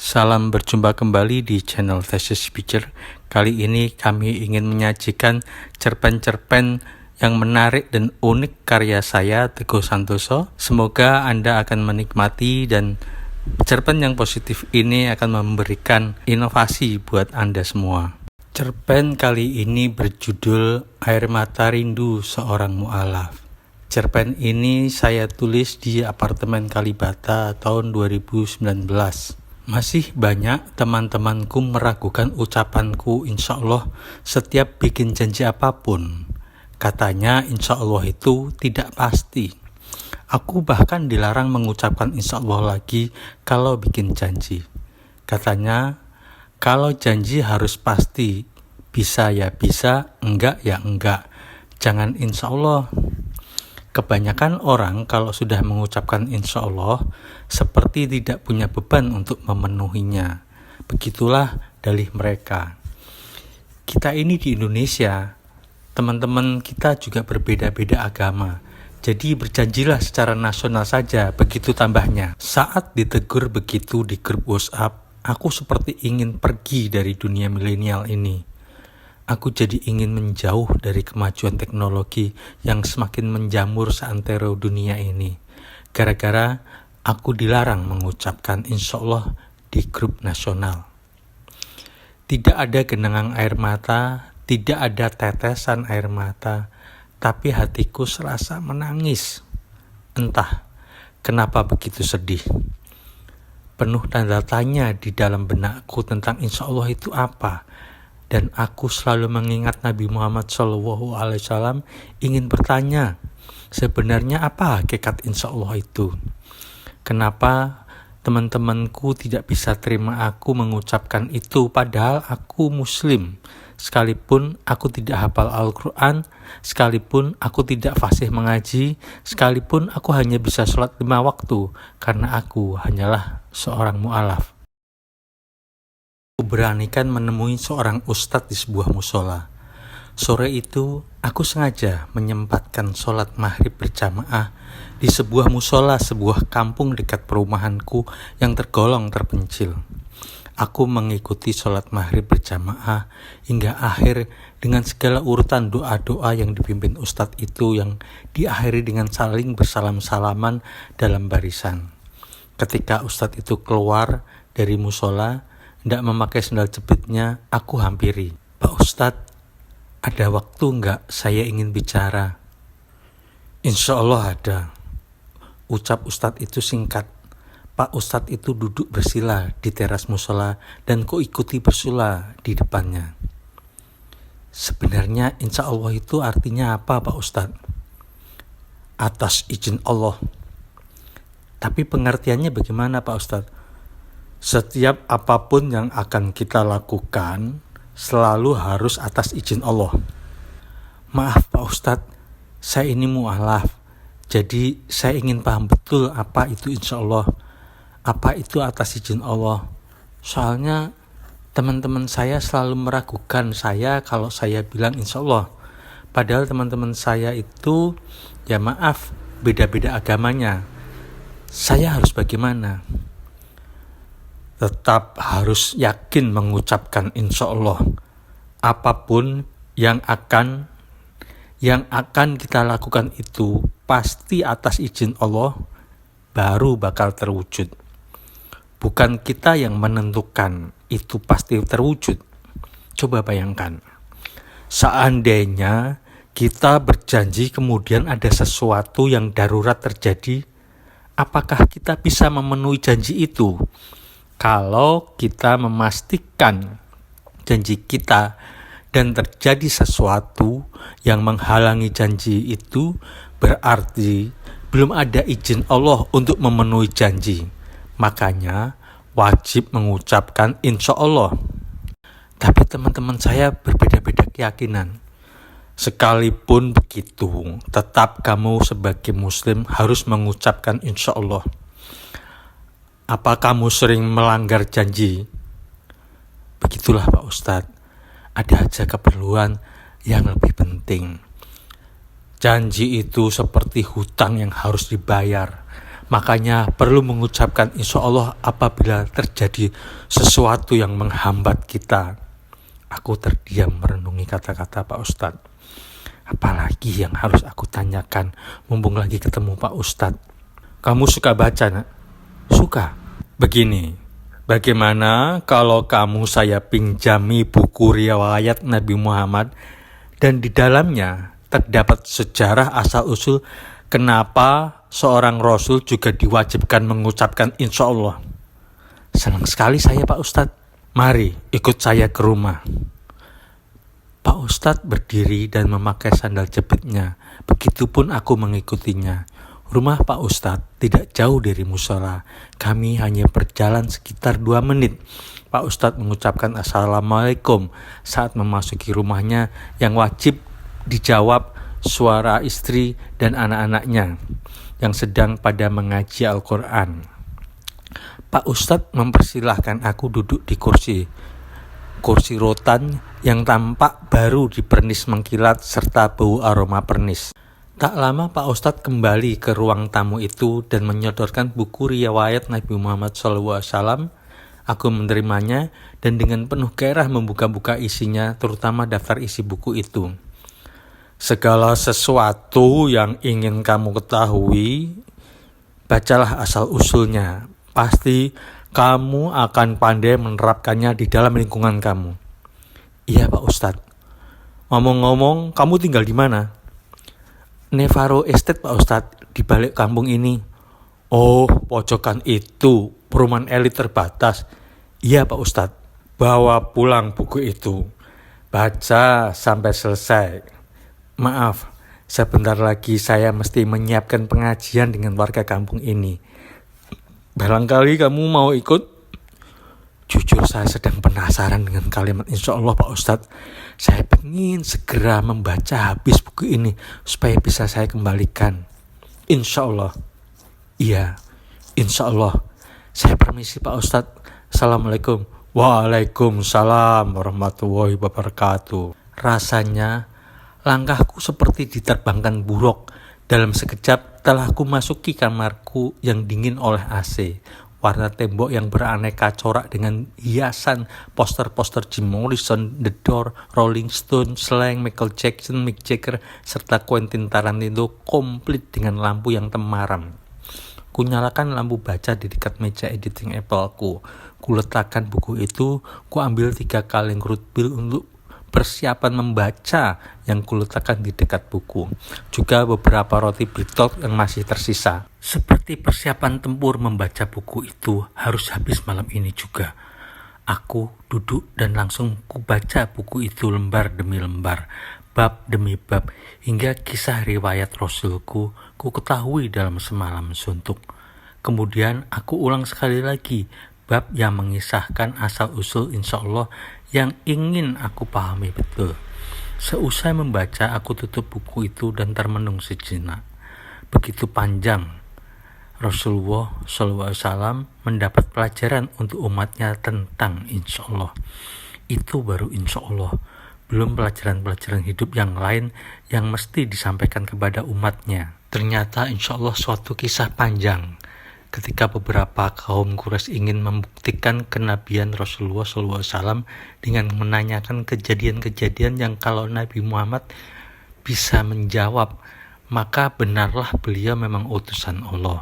Salam berjumpa kembali di channel Thesis Speaker. Kali ini kami ingin menyajikan cerpen-cerpen yang menarik dan unik karya saya, Teguh Santoso. Semoga Anda akan menikmati dan cerpen yang positif ini akan memberikan inovasi buat Anda semua. Cerpen kali ini berjudul Air Mata Rindu Seorang Mu'alaf. Cerpen ini saya tulis di apartemen Kalibata tahun 2019. Masih banyak teman-temanku meragukan ucapanku insya Allah setiap bikin janji apapun. Katanya insya Allah itu tidak pasti. Aku bahkan dilarang mengucapkan insya Allah lagi kalau bikin janji. Katanya kalau janji harus pasti, bisa ya bisa, enggak ya enggak. Jangan insya Allah. Kebanyakan orang kalau sudah mengucapkan insya Allah seperti tidak punya beban untuk memenuhinya. Begitulah dalih mereka. Kita ini di Indonesia, teman-teman kita juga berbeda-beda agama. Jadi berjanjilah secara nasional saja, begitu tambahnya. Saat ditegur begitu di grup WhatsApp, aku seperti ingin pergi dari dunia milenial ini. Aku jadi ingin menjauh dari kemajuan teknologi yang semakin menjamur seantero dunia ini. Gara-gara aku dilarang mengucapkan insya Allah di grup nasional. Tidak ada genangan air mata, tidak ada tetesan air mata, tapi hatiku serasa menangis. Entah kenapa begitu sedih. Penuh tanda tanya di dalam benakku tentang insya Allah itu apa. Dan aku selalu mengingat Nabi Muhammad SAW ingin bertanya, sebenarnya apa hakikat insya Allah itu? Kenapa teman-temanku tidak bisa terima aku mengucapkan itu padahal aku muslim? Sekalipun aku tidak hafal Al-Quran, sekalipun aku tidak fasih mengaji, sekalipun aku hanya bisa sholat 5 waktu, karena aku hanyalah seorang mu'alaf. Aku beranikan menemui seorang ustadz di sebuah musola. Sore itu, aku sengaja menyempatkan sholat maghrib berjamaah di sebuah musola sebuah kampung dekat perumahanku yang tergolong terpencil. Aku mengikuti sholat maghrib berjamaah hingga akhir dengan segala urutan doa-doa yang dipimpin ustadz itu yang diakhiri dengan saling bersalam-salaman dalam barisan. Ketika ustadz itu keluar dari musola, tidak memakai sendal jepitnya, aku hampiri. Pak Ustadz, ada waktu enggak saya ingin bicara? Insya Allah ada. Ucap Ustadz itu singkat. Pak Ustadz itu duduk bersila di teras musola dan ku ikuti bersula di depannya. Sebenarnya insya Allah itu artinya apa Pak Ustadz? Atas izin Allah. Tapi pengertiannya bagaimana Pak Ustadz? Setiap apapun yang akan kita lakukan selalu harus atas izin Allah. Maaf Pak Ustadz, saya ini mu'alaf. Jadi saya ingin paham betul apa itu insya Allah. Apa itu atas izin Allah. Soalnya teman-teman saya selalu meragukan saya kalau saya bilang insya Allah. Padahal teman-teman saya itu, ya maaf, beda-beda agamanya. Saya harus bagaimana? Tetap harus yakin mengucapkan insya Allah. Apapun yang akan kita lakukan itu pasti atas izin Allah baru bakal terwujud. Bukan kita yang menentukan itu pasti terwujud. Coba bayangkan, seandainya kita berjanji kemudian ada sesuatu yang darurat terjadi, apakah kita bisa memenuhi janji itu? Kalau kita memastikan janji kita dan terjadi sesuatu yang menghalangi janji itu, berarti belum ada izin Allah untuk memenuhi janji. Makanya wajib mengucapkan insya Allah. Tapi teman-teman saya berbeda-beda keyakinan. Sekalipun begitu, tetap kamu sebagai muslim harus mengucapkan insya Allah. Apa kamu sering melanggar janji? Begitulah Pak Ustadz, ada aja keperluan yang lebih penting. Janji itu seperti hutang yang harus dibayar. Makanya perlu mengucapkan insya Allah apabila terjadi sesuatu yang menghambat kita. Aku terdiam merenungi kata-kata Pak Ustadz. Apalagi yang harus aku tanyakan mumpung lagi ketemu Pak Ustadz. Kamu suka baca, nak? Suka. Begini, bagaimana kalau kamu saya pinjami buku riwayat Nabi Muhammad dan di dalamnya terdapat sejarah asal-usul kenapa seorang Rasul juga diwajibkan mengucapkan insya Allah. Senang sekali saya Pak Ustadz. Mari ikut saya ke rumah. Pak Ustadz berdiri dan memakai sandal jepitnya. Begitupun aku mengikutinya. Rumah Pak Ustadz tidak jauh dari musola. Kami hanya berjalan sekitar 2 menit. Pak Ustadz mengucapkan Assalamualaikum saat memasuki rumahnya yang wajib dijawab suara istri dan anak-anaknya yang sedang pada mengaji Al-Quran. Pak Ustadz mempersilahkan aku duduk di kursi rotan yang tampak baru dipernis mengkilat serta bau aroma pernis. Tak lama Pak Ustadz kembali ke ruang tamu itu dan menyodorkan buku riwayat Nabi Muhammad SAW. Aku menerimanya dan dengan penuh gairah membuka-buka isinya, terutama daftar isi buku itu. Segala sesuatu yang ingin kamu ketahui, bacalah asal-usulnya. Pasti kamu akan pandai menerapkannya di dalam lingkungan kamu. Iya Pak Ustadz. Ngomong-ngomong, kamu tinggal di mana? Nevaro Estate Pak Ustadz, di balik kampung ini. Oh, pojokan itu, perumahan elit terbatas. Iya Pak Ustadz. Bawa pulang buku itu. Baca sampai selesai. Maaf, sebentar lagi saya mesti menyiapkan pengajian dengan warga kampung ini. Barangkali kamu mau ikut? Jujur saya sedang penasaran dengan kalimat insya Allah Pak Ustadz. Saya ingin segera membaca habis buku ini supaya bisa saya kembalikan. Insya Allah. Iya, insya Allah. Saya permisi Pak Ustadz. Assalamualaikum. Waalaikumsalam warahmatullahi wabarakatuh. Rasanya langkahku seperti diterbangkan buruk. Dalam sekejap telah aku masuki kamarku yang dingin oleh AC. Warna tembok yang beraneka corak dengan hiasan poster-poster Jim Morrison, The Doors, Rolling Stone, Slang, Michael Jackson, Mick Jagger, serta Quentin Tarantino komplit dengan lampu yang temaram. Kunyalakan lampu baca di dekat meja editing Apple-ku. Kuletakkan buku itu, kuambil 3 kaleng root beer untuk persiapan membaca yang kuletakkan di dekat buku. Juga beberapa roti Britol yang masih tersisa. Seperti persiapan tempur membaca buku itu harus habis malam ini juga. Aku duduk dan langsung kubaca buku itu lembar demi lembar, bab demi bab, hingga kisah riwayat Rasulku ku ketahui dalam semalam suntuk. Kemudian aku ulang sekali lagi bab yang mengisahkan asal-usul insya Allah yang ingin aku pahami betul. Seusai membaca, aku tutup buku itu dan termenung sejenak. Begitu panjang Rasulullah SAW mendapat pelajaran untuk umatnya tentang insya Allah. Itu baru insya Allah. Belum pelajaran-pelajaran hidup yang lain yang mesti disampaikan kepada umatnya. Ternyata insya Allah suatu kisah panjang. Ketika beberapa kaum Quraisy ingin membuktikan kenabian Rasulullah SAW dengan menanyakan kejadian-kejadian yang kalau Nabi Muhammad bisa menjawab, maka benarlah beliau memang utusan Allah.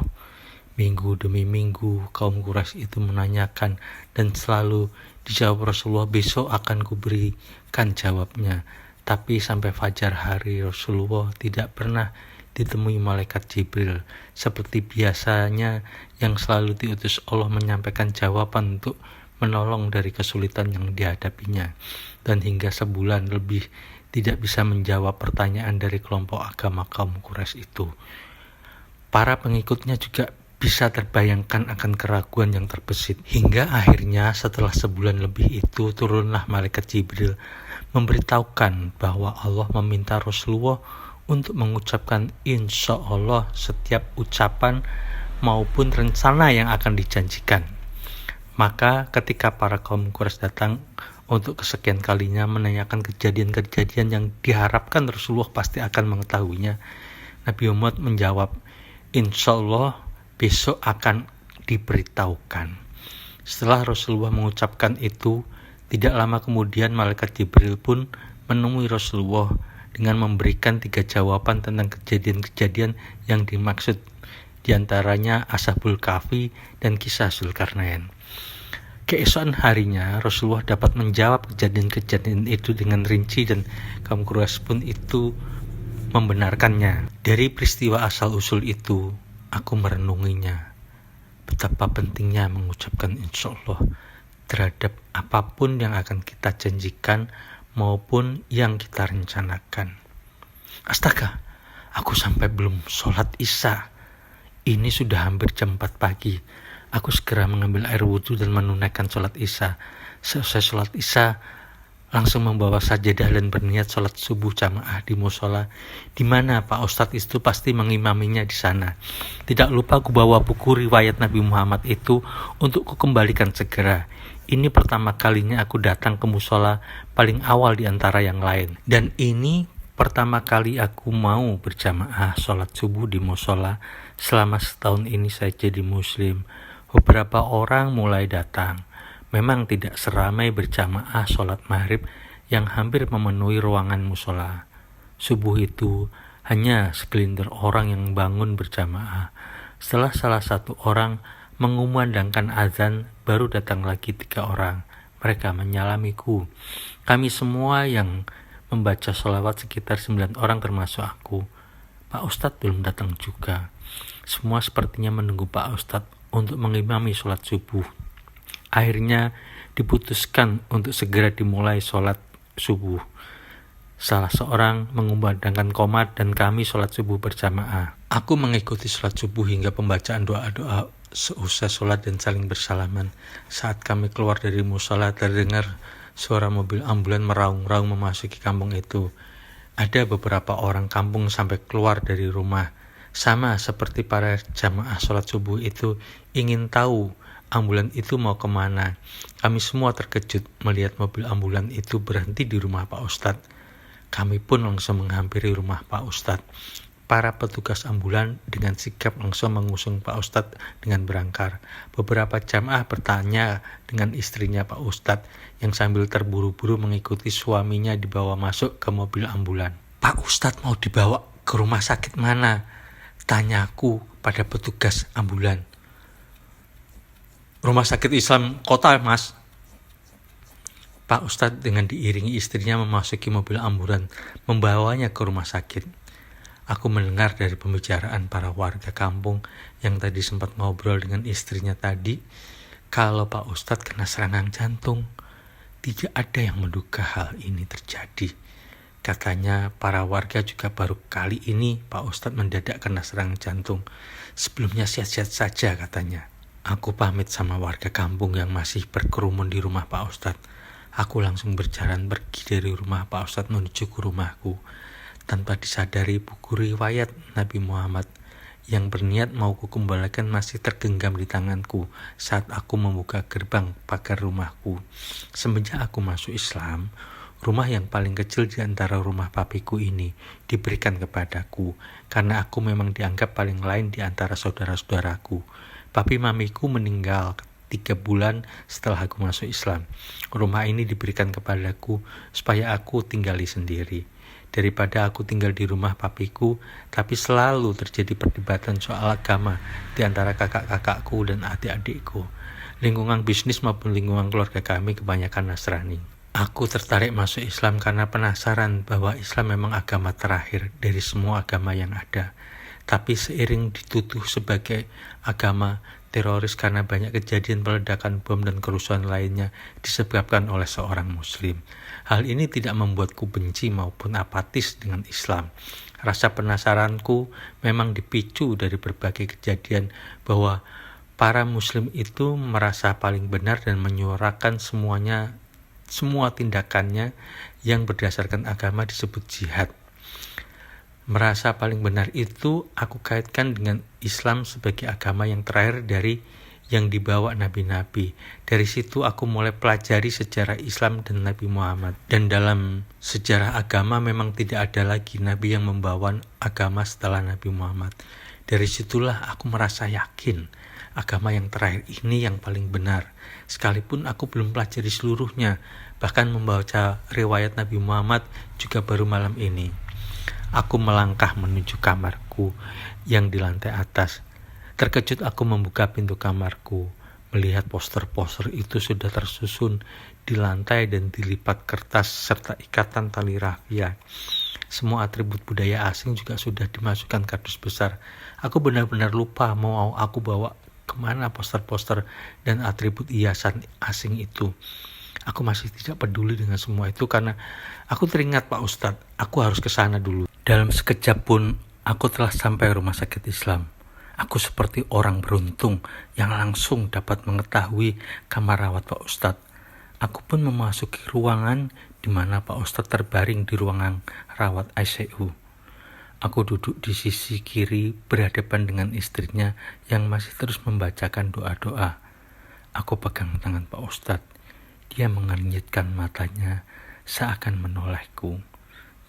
Minggu demi minggu kaum Quraisy itu menanyakan dan selalu dijawab Rasulullah, besok akan kuberikan jawabnya. Tapi sampai fajar hari Rasulullah tidak pernah ditemui malaikat Jibril seperti biasanya yang selalu diutus Allah menyampaikan jawaban untuk menolong dari kesulitan yang dihadapinya, dan hingga sebulan lebih tidak bisa menjawab pertanyaan dari kelompok agama kaum Quraisy itu. Para pengikutnya juga bisa terbayangkan akan keraguan yang terbesit, hingga akhirnya setelah sebulan lebih itu turunlah malaikat Jibril memberitahukan bahwa Allah meminta Rasulullah untuk mengucapkan insya Allah setiap ucapan maupun rencana yang akan dijanjikan. Maka ketika para kaum Quraisy datang untuk kesekian kalinya menanyakan kejadian-kejadian yang diharapkan Rasulullah pasti akan mengetahuinya, Nabi Muhammad menjawab, insya Allah besok akan diberitahukan. Setelah Rasulullah mengucapkan itu, tidak lama kemudian malaikat Jibril pun menemui Rasulullah dengan memberikan 3 jawaban tentang kejadian-kejadian yang dimaksud, diantaranya Ashabul Kahfi dan kisah Zulkarnain. Keesokan harinya Rasulullah dapat menjawab kejadian-kejadian itu dengan rinci dan kaum Quraisy pun itu membenarkannya. Dari peristiwa asal-usul itu, aku merenunginya. Betapa pentingnya mengucapkan insya Allah terhadap apapun yang akan kita janjikan maupun yang kita rencanakan. Astaga, aku sampai belum sholat isya. Ini sudah hampir jam 4 pagi. Aku segera mengambil air wudhu dan menunaikan sholat isya. Selesai sholat isya, langsung membawa sajadah dan berniat sholat subuh jamaah di musola, di mana Pak Ustadz itu pasti mengimaminya di sana. Tidak lupa aku bawa buku riwayat Nabi Muhammad itu untuk kukembalikan segera. Ini pertama kalinya aku datang ke musola paling awal di antara yang lain. Dan ini pertama kali aku mau berjamaah sholat subuh di musola. Selama setahun ini saya jadi muslim. Beberapa orang mulai datang. Memang tidak seramai berjamaah sholat maghrib yang hampir memenuhi ruangan musola. Subuh itu hanya segelintir orang yang bangun berjamaah. Setelah salah satu orang mengumandangkan azan, baru datang lagi 3 orang. Mereka menyalamiku. Kami semua yang membaca sholawat sekitar 9 orang termasuk aku. Pak Ustadz belum datang juga. Semua sepertinya menunggu Pak Ustadz untuk mengimami sholat subuh. Akhirnya diputuskan untuk segera dimulai sholat subuh. Salah seorang mengumandangkan qomat dan kami sholat subuh berjamaah. Aku mengikuti sholat subuh hingga pembacaan doa-doa seusai sholat dan saling bersalaman. Saat kami keluar dari musola, terdengar suara mobil ambulan meraung-raung memasuki kampung itu. Ada beberapa orang kampung sampai keluar dari rumah. Sama seperti para jamaah sholat subuh itu ingin tahu ambulan itu mau kemana. Kami semua terkejut melihat mobil ambulan itu berhenti di rumah Pak Ustadz. Kami pun langsung menghampiri rumah Pak Ustadz. Para petugas ambulan dengan sigap langsung mengusung Pak Ustadz dengan berangkar. Beberapa jamaah bertanya dengan istrinya Pak Ustadz yang sambil terburu-buru mengikuti suaminya dibawa masuk ke mobil ambulan. Pak Ustadz mau dibawa ke rumah sakit mana? Tanyaku pada petugas ambulan. Rumah sakit Islam kota, Mas. Pak Ustadz dengan diiringi istrinya memasuki mobil ambulan, membawanya ke rumah sakit. Aku mendengar dari pembicaraan para warga kampung yang tadi sempat ngobrol dengan istrinya tadi, kalau Pak Ustadz kena serangan jantung. Tidak ada yang menduga hal ini terjadi. Katanya para warga juga baru kali ini Pak Ustadz mendadak kena serangan jantung. Sebelumnya sehat-sehat saja katanya. Aku pamit sama warga kampung yang masih berkerumun di rumah Pak Ustadz. Aku langsung berjalan pergi dari rumah Pak Ustadz menuju ke rumahku. Tanpa disadari buku riwayat Nabi Muhammad yang berniat mau kukembalikan masih tergenggam di tanganku saat aku membuka gerbang pagar rumahku. Semenjak aku masuk Islam, rumah yang paling kecil di antara rumah papiku ini diberikan kepadaku karena aku memang dianggap paling lain di antara saudara-saudaraku. Papi mamiku meninggal 3 bulan setelah aku masuk Islam. Rumah ini diberikan kepadaku supaya aku tinggali sendiri. Daripada aku tinggal di rumah papiku, tapi selalu terjadi perdebatan soal agama di antara kakak-kakakku dan adik-adikku. Lingkungan bisnis maupun lingkungan keluarga kami kebanyakan Nasrani. Aku tertarik masuk Islam karena penasaran bahwa Islam memang agama terakhir dari semua agama yang ada. Tapi seiring dituduh sebagai agama teroris karena banyak kejadian peledakan bom dan kerusuhan lainnya disebabkan oleh seorang muslim. Hal ini tidak membuatku benci maupun apatis dengan Islam. Rasa penasaranku memang dipicu dari berbagai kejadian bahwa para muslim itu merasa paling benar dan menyuarakan semua tindakannya yang berdasarkan agama disebut jihad. Merasa paling benar itu aku kaitkan dengan Islam sebagai agama yang terakhir dari yang dibawa nabi-nabi. Dari situ aku mulai pelajari sejarah Islam dan Nabi Muhammad. Dan dalam sejarah agama memang tidak ada lagi nabi yang membawa agama setelah Nabi Muhammad. Dari situlah aku merasa yakin agama yang terakhir ini yang paling benar. Sekalipun aku belum pelajari seluruhnya, bahkan membaca riwayat Nabi Muhammad juga baru malam ini. Aku melangkah menuju kamarku yang di lantai atas. Terkejut aku membuka pintu kamarku, melihat poster-poster itu sudah tersusun di lantai dan dilipat kertas serta ikatan tali rafia. Semua atribut budaya asing juga sudah dimasukkan kardus besar. Aku benar-benar lupa mau aku bawa kemana poster-poster dan atribut hiasan asing itu. Aku masih tidak peduli dengan semua itu karena aku teringat Pak Ustadz, aku harus ke sana dulu. Dalam sekejap pun aku telah sampai rumah sakit Islam. Aku seperti orang beruntung yang langsung dapat mengetahui kamar rawat Pak Ustadz. Aku pun memasuki ruangan di mana Pak Ustadz terbaring di ruangan rawat ICU. Aku duduk di sisi kiri berhadapan dengan istrinya yang masih terus membacakan doa-doa. Aku pegang tangan Pak Ustadz. Dia mengernyitkan matanya seakan menolehku,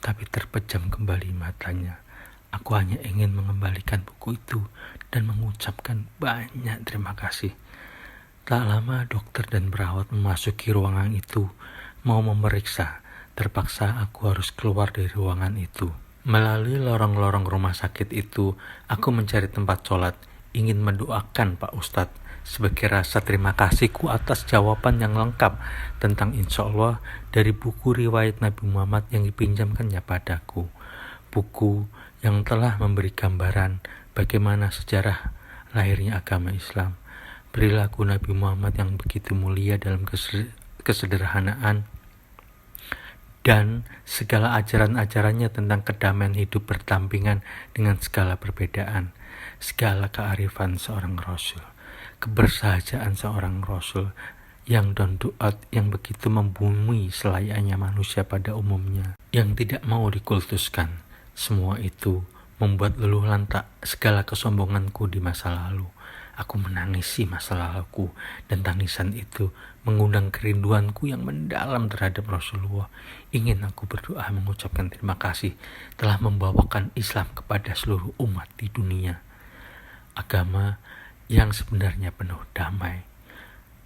tapi terpejam kembali matanya. Aku hanya ingin mengembalikan buku itu dan mengucapkan banyak terima kasih. Tak lama dokter dan perawat memasuki ruangan itu mau memeriksa. Terpaksa aku harus keluar dari ruangan itu. Melalui lorong-lorong rumah sakit itu, aku mencari tempat sholat, ingin mendoakan Pak Ustadz sebagai rasa terima kasihku atas jawaban yang lengkap tentang insya Allah dari buku riwayat Nabi Muhammad yang dipinjamkannya padaku. Buku yang telah memberi gambaran bagaimana sejarah lahirnya agama Islam. Perilaku Nabi Muhammad yang begitu mulia dalam kesederhanaan dan segala ajaran-ajarannya tentang kedamaian hidup berdampingan dengan segala perbedaan, segala kearifan seorang Rasul, kebersahajaan seorang Rasul yang down to earth, yang begitu membumi selayaknya manusia pada umumnya, yang tidak mau dikultuskan. Semua itu membuat luluh lantak segala kesombonganku di masa lalu. Aku menangisi masa laluku dan tangisan itu mengundang kerinduanku yang mendalam terhadap Rasulullah. Ingin aku berdoa mengucapkan terima kasih telah membawakan Islam kepada seluruh umat di dunia. Agama yang sebenarnya penuh damai,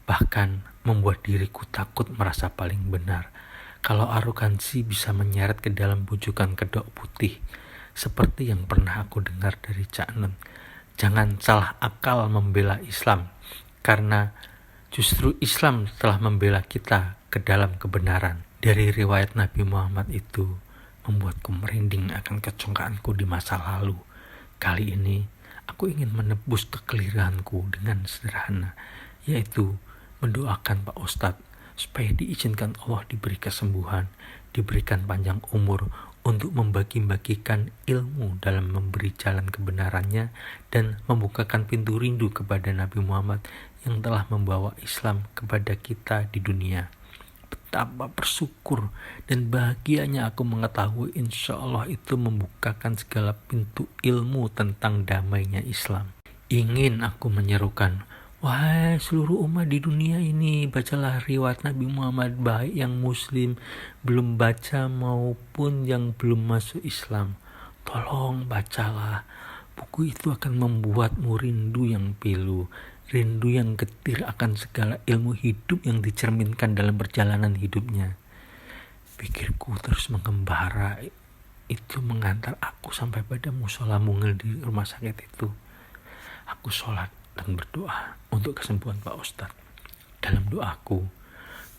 bahkan membuat diriku takut merasa paling benar. Kalau arogansi bisa menyeret ke dalam bujukan kedok putih, seperti yang pernah aku dengar dari Cak Nun. Jangan salah akal membela Islam, karena justru Islam telah membela kita ke dalam kebenaran. Dari riwayat Nabi Muhammad itu membuatku merinding akan kecongkaanku di masa lalu. Kali ini aku ingin menebus kekeliruanku dengan sederhana, yaitu mendoakan Pak Ustadz supaya diizinkan Allah diberi kesembuhan, diberikan panjang umur untuk membagi-bagikan ilmu dalam memberi jalan kebenarannya dan membukakan pintu rindu kepada Nabi Muhammad yang telah membawa Islam kepada kita di dunia. Betapa bersyukur dan bahagianya aku mengetahui insya Allah itu membukakan segala pintu ilmu tentang damainya Islam. Ingin aku menyerukan, wahai seluruh umat di dunia ini, bacalah riwayat Nabi Muhammad, baik yang muslim belum baca maupun yang belum masuk Islam. Tolong bacalah. Buku itu akan membuatmu rindu yang pilu, rindu yang getir akan segala ilmu hidup yang dicerminkan dalam perjalanan hidupnya. Pikirku terus mengembara. Itu mengantar aku sampai pada musola mungil di rumah sakit itu. Aku sholat dan berdoa untuk kesembuhan Pak Ustadz. Dalam doaku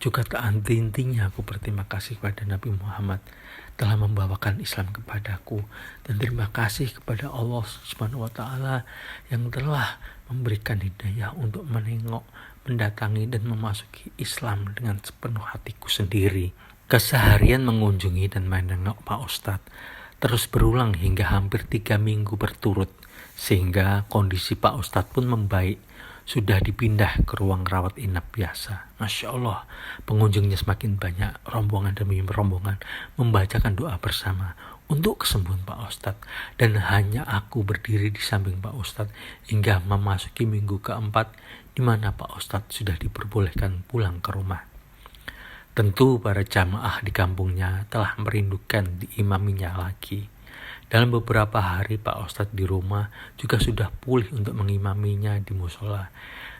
juga tak henti-hentinya aku berterima kasih kepada Nabi Muhammad telah membawakan Islam kepadaku, dan terima kasih kepada Allah Subhanahu wa Ta'ala yang telah memberikan hidayah untuk menengok, mendatangi dan memasuki Islam dengan sepenuh hatiku sendiri. Keseharian mengunjungi dan menengok Pak Ustadz terus berulang hingga hampir 3 minggu berturut, sehingga kondisi Pak Ustadz pun membaik. Sudah dipindah ke ruang rawat inap biasa. Masya Allah, pengunjungnya semakin banyak. Rombongan demi rombongan membacakan doa bersama untuk kesembuhan Pak Ustadz. Dan hanya aku berdiri di samping Pak Ustadz hingga memasuki minggu keempat, di mana Pak Ustadz sudah diperbolehkan pulang ke rumah. Tentu para jamaah di kampungnya telah merindukan diimaminya lagi. Dalam beberapa hari Pak Ustadz di rumah juga sudah pulih untuk mengimaminya di musola.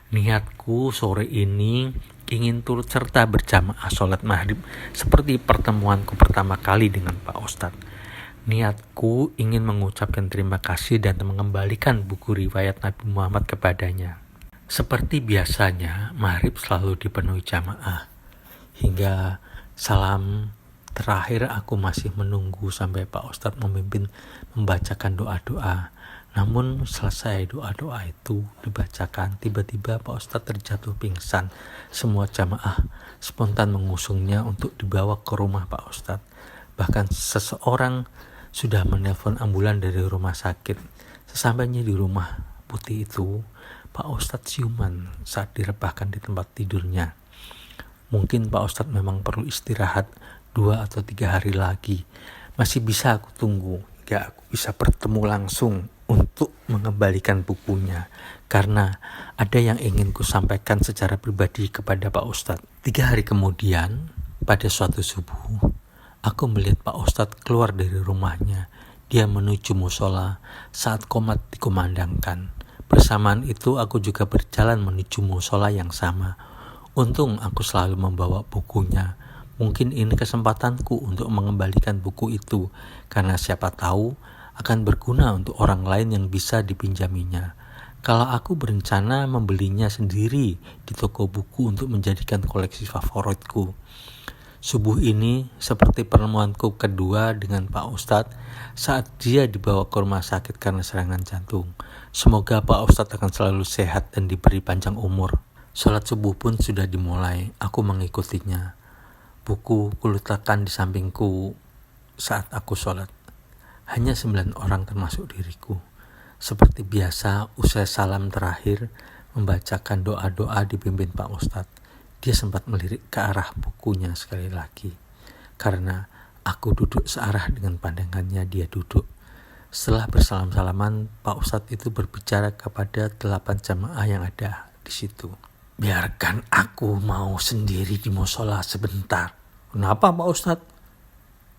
Niatku sore ini ingin turut serta berjamaah sholat maghrib seperti pertemuanku pertama kali dengan Pak Ustadz. Niatku ingin mengucapkan terima kasih dan mengembalikan buku riwayat Nabi Muhammad kepadanya. Seperti biasanya, maghrib selalu dipenuhi jamaah. Hingga salam terakhir aku masih menunggu sampai Pak Ustadz memimpin membacakan doa-doa. Namun selesai doa-doa itu dibacakan, tiba-tiba Pak Ustadz terjatuh pingsan. Semua jamaah spontan mengusungnya untuk dibawa ke rumah Pak Ustadz. Bahkan seseorang sudah menelpon ambulan dari rumah sakit. Sesampainya di rumah putih itu, Pak Ustadz siuman saat direbahkan di tempat tidurnya. Mungkin Pak Ustadz memang perlu istirahat 2 atau 3 hari lagi. Masih bisa aku tunggu hingga aku bisa bertemu langsung untuk mengembalikan bukunya. Karena ada yang ingin ku sampaikan secara pribadi kepada Pak Ustadz. 3 hari kemudian, pada suatu subuh, aku melihat Pak Ustadz keluar dari rumahnya. Dia menuju musola saat qomat dikumandangkan. Bersamaan itu aku juga berjalan menuju musola yang sama. Untung aku selalu membawa bukunya. Mungkin ini kesempatanku untuk mengembalikan buku itu, karena siapa tahu akan berguna untuk orang lain yang bisa dipinjaminya. Kalau aku berencana membelinya sendiri di toko buku untuk menjadikan koleksi favoritku. Subuh ini seperti pertemuanku kedua dengan Pak Ustadz saat dia dibawa ke rumah sakit karena serangan jantung. Semoga Pak Ustadz akan selalu sehat dan diberi panjang umur. Sholat subuh pun sudah dimulai, aku mengikutinya. Buku kuletakkan di sampingku saat aku sholat. Hanya 9 orang termasuk diriku. Seperti biasa, usai salam terakhir, membacakan doa-doa dipimpin Pak Ustadz. Dia sempat melirik ke arah bukunya sekali lagi, karena aku duduk searah dengan pandangannya dia duduk. Setelah bersalam-salaman, Pak Ustadz itu berbicara kepada 8 jamaah yang ada di situ. Biarkan aku mau sendiri di musola sebentar. Kenapa Pak Ustadz?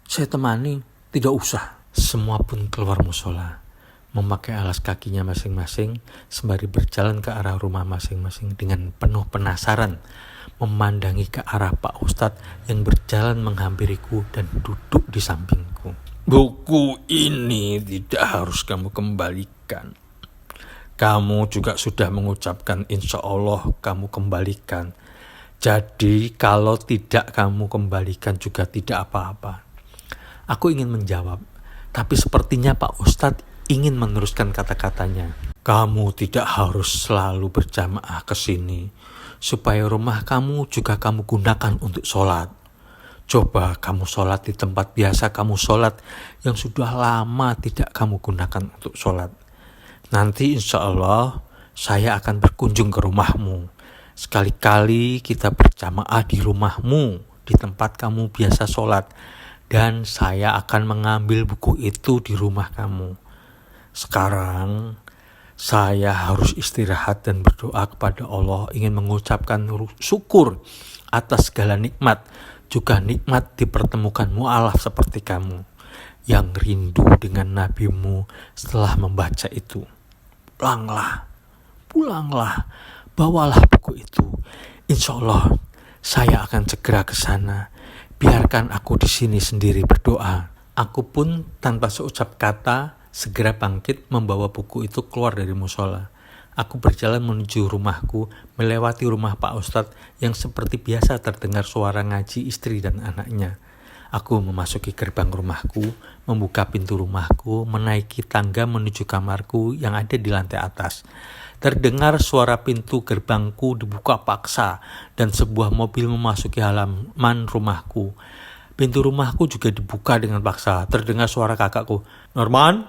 Saya temani. Tidak usah. Semua pun keluar musola, memakai alas kakinya masing-masing sembari berjalan ke arah rumah masing-masing dengan penuh penasaran, memandangi ke arah Pak Ustadz yang berjalan menghampiriku dan duduk di sampingku. Buku ini tidak harus kamu kembalikan. Kamu juga sudah mengucapkan insya Allah kamu kembalikan. Jadi kalau tidak kamu kembalikan juga tidak apa-apa. Aku ingin menjawab, tapi sepertinya Pak Ustadz ingin meneruskan kata-katanya. Kamu tidak harus selalu berjamaah ke sini, supaya rumah kamu juga kamu gunakan untuk sholat. Coba kamu sholat di tempat biasa kamu sholat yang sudah lama tidak kamu gunakan untuk sholat. Nanti insya Allah saya akan berkunjung ke rumahmu. Sekali-kali kita berjamaah di rumahmu, di tempat kamu biasa sholat. Dan saya akan mengambil buku itu di rumah kamu. Sekarang saya harus istirahat dan berdoa kepada Allah, ingin mengucapkan syukur atas segala nikmat, juga nikmat dipertemukan mu'alaf seperti kamu yang rindu dengan nabimu setelah membaca itu. Pulanglah, bawalah buku itu. Insya Allah saya akan segera ke sana. Biarkan aku di sini sendiri berdoa. Aku pun tanpa seucap kata segera bangkit membawa buku itu keluar dari musola. Aku berjalan menuju rumahku, melewati rumah Pak Ustadz yang seperti biasa terdengar suara ngaji istri dan anaknya. Aku memasuki gerbang rumahku, membuka pintu rumahku, menaiki tangga menuju kamarku yang ada di lantai atas. Terdengar suara pintu gerbangku dibuka paksa dan sebuah mobil memasuki halaman rumahku. Pintu rumahku juga dibuka dengan paksa. Terdengar suara kakakku, Norman?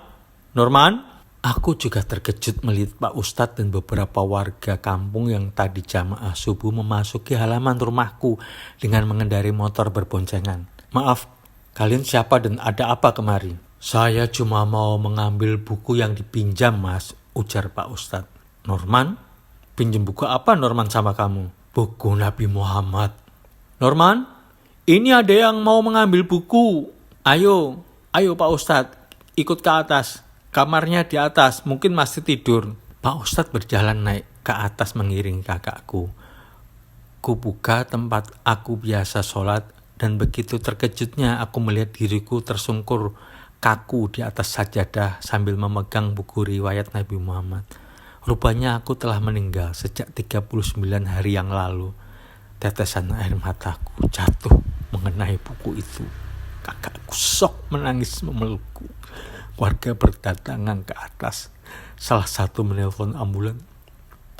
Aku juga terkejut melihat Pak Ustadz dan beberapa warga kampung yang tadi jamaah subuh memasuki halaman rumahku dengan mengendarai motor berboncengan. Maaf, kalian siapa dan ada apa kemari? Saya cuma mau mengambil buku yang dipinjam, Mas, ujar Pak Ustadz. Norman? Pinjam buku apa Norman sama kamu? Buku Nabi Muhammad. Norman, ini ada yang mau mengambil buku. Ayo Pak Ustadz, ikut ke atas. Kamarnya di atas, mungkin masih tidur. Pak Ustadz berjalan naik ke atas mengiringi kakakku. Ku buka tempat aku biasa sholat, dan begitu terkejutnya aku melihat diriku tersungkur kaku di atas sajadah sambil memegang buku riwayat Nabi Muhammad. Rupanya aku telah meninggal sejak 39 hari yang lalu. Tetesan air mataku jatuh mengenai buku itu. Kakakku sok menangis memelukku. Warga berdatangan ke atas. Salah satu menelpon ambulan.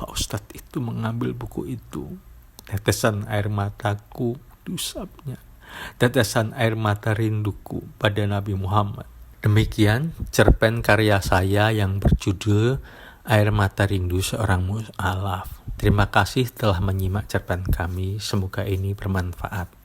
Pak Ustadz itu mengambil buku itu. Tetesan air mataku diusapnya. Tetesan air mata rinduku pada Nabi Muhammad. Demikian cerpen karya saya yang berjudul Air Mata Rindu Seorang Mu'alaf. Terima kasih telah menyimak cerpen kami. Semoga ini bermanfaat.